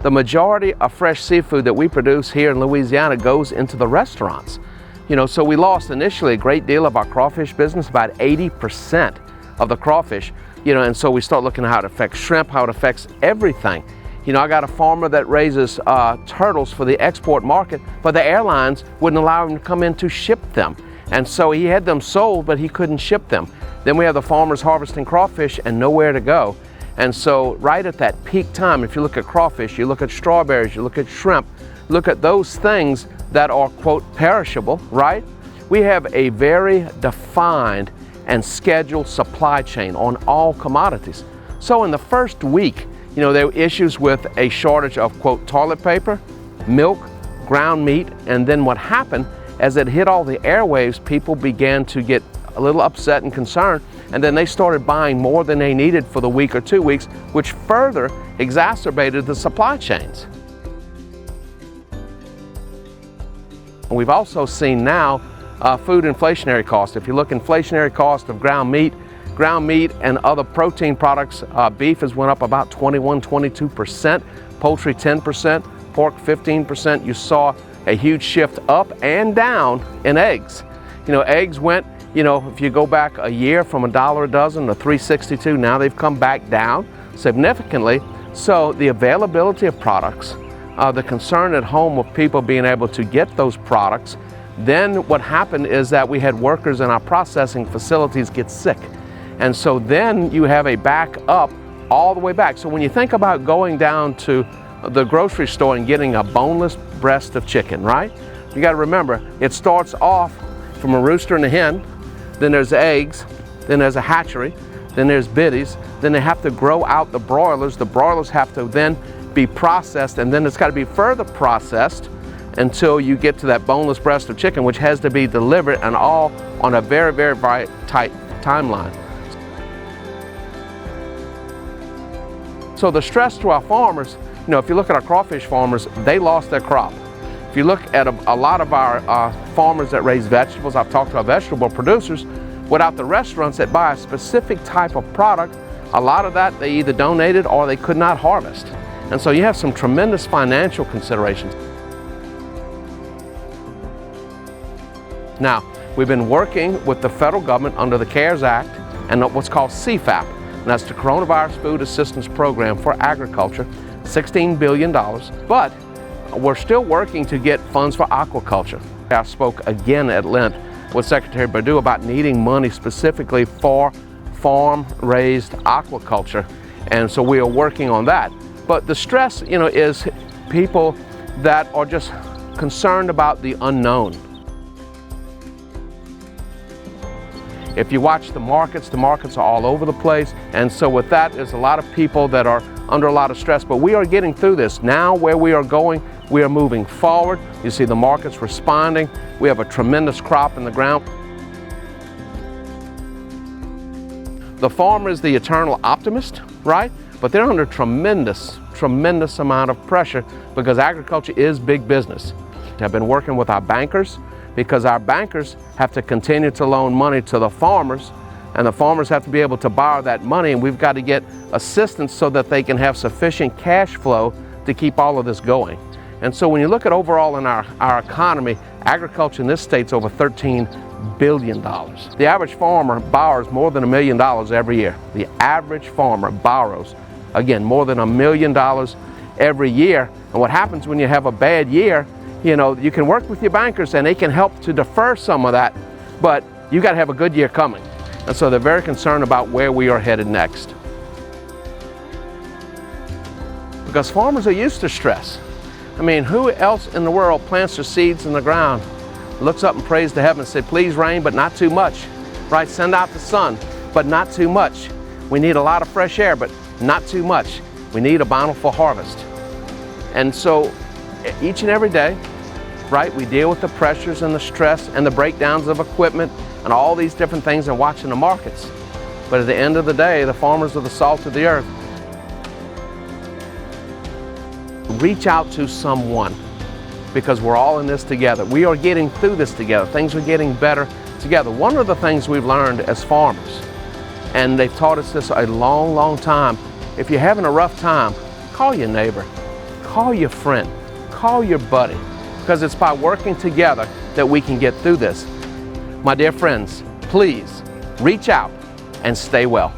The majority of fresh seafood that we produce here in Louisiana goes into the restaurants. So we lost initially a great deal of our crawfish business, about 80% of the crawfish, and so we start looking at how it affects shrimp, how it affects everything. I got a farmer that raises turtles for the export market, but the airlines wouldn't allow him to come in to ship them. And so he had them sold, but he couldn't ship them. Then we have the farmers harvesting crawfish and nowhere to go. And so right at that peak time, if you look at crawfish, you look at strawberries, you look at shrimp, look at those things that are, quote, perishable, right? We have a very defined and scheduled supply chain on all commodities. So in the first week, there were issues with a shortage of, quote, toilet paper, milk, ground meat, and then what happened, as it hit all the airwaves, people began to get a little upset and concerned, and then they started buying more than they needed for the week or 2 weeks, which further exacerbated the supply chains. And we've also seen now food inflationary cost. If you look inflationary cost of ground meat and other protein products, beef has went up about 21-22%, poultry 10%, pork 15%. You saw a huge shift up and down in eggs. Eggs went, if you go back a year, from $1 a dozen to $3.62, now they've come back down significantly. So the availability of products, the concern at home of people being able to get those products, then what happened is that we had workers in our processing facilities get sick. And so then you have a back up all the way back. So when you think about going down to the grocery store and getting a boneless breast of chicken, right? You got to remember, it starts off from a rooster and a hen, then there's eggs, then there's a hatchery, then there's biddies, then they have to grow out the broilers. The broilers have to then be processed, and then it's got to be further processed until you get to that boneless breast of chicken, which has to be delivered, and all on a very, very, very tight timeline. So the stress to our farmers, if you look at our crawfish farmers, they lost their crop. If you look at a lot of our farmers that raise vegetables, I've talked to our vegetable producers, without the restaurants that buy a specific type of product, a lot of that they either donated or they could not harvest. And so you have some tremendous financial considerations. Now, we've been working with the federal government under the CARES Act and what's called CFAP, and that's the Coronavirus Food Assistance Program for Agriculture, $16 billion, but we're still working to get funds for aquaculture. I spoke again at length with Secretary Perdue about needing money specifically for farm-raised aquaculture, and so we are working on that. But the stress, is people that are just concerned about the unknown. If you watch the markets are all over the place, and so with that, there's a lot of people that are under a lot of stress, but we are getting through this. Now where we are going, we are moving forward. You see the markets responding. We have a tremendous crop in the ground. The farmer is the eternal optimist, right? But they're under tremendous amount of pressure because agriculture is big business. I've been working with our bankers because our bankers have to continue to loan money to the farmers, and the farmers have to be able to borrow that money, and we've got to get assistance so that they can have sufficient cash flow to keep all of this going. And so when you look at overall in our economy, agriculture in this state's over $13 billion. The average farmer borrows more than $1 million every year. The average farmer borrows, again, more than $1 million every year. And what happens when you have a bad year, you can work with your bankers and they can help to defer some of that, but you got to have a good year coming. And so they're very concerned about where we are headed next. Because farmers are used to stress. I mean, who else in the world plants their seeds in the ground, looks up and prays to heaven and says, please rain, but not too much, right? Send out the sun, but not too much. We need a lot of fresh air, but not too much. We need a bountiful harvest. And so each and every day, right, we deal with the pressures and the stress and the breakdowns of equipment and all these different things and watching the markets. But at the end of the day, the farmers are the salt of the earth. Reach out to someone because we're all in this together. We are getting through this together. Things are getting better together. One of the things we've learned as farmers, and they've taught us this a long, long time, if you're having a rough time, call your neighbor. call your friend, call your buddy, because it's by working together that we can get through this. My dear friends, please reach out and stay well.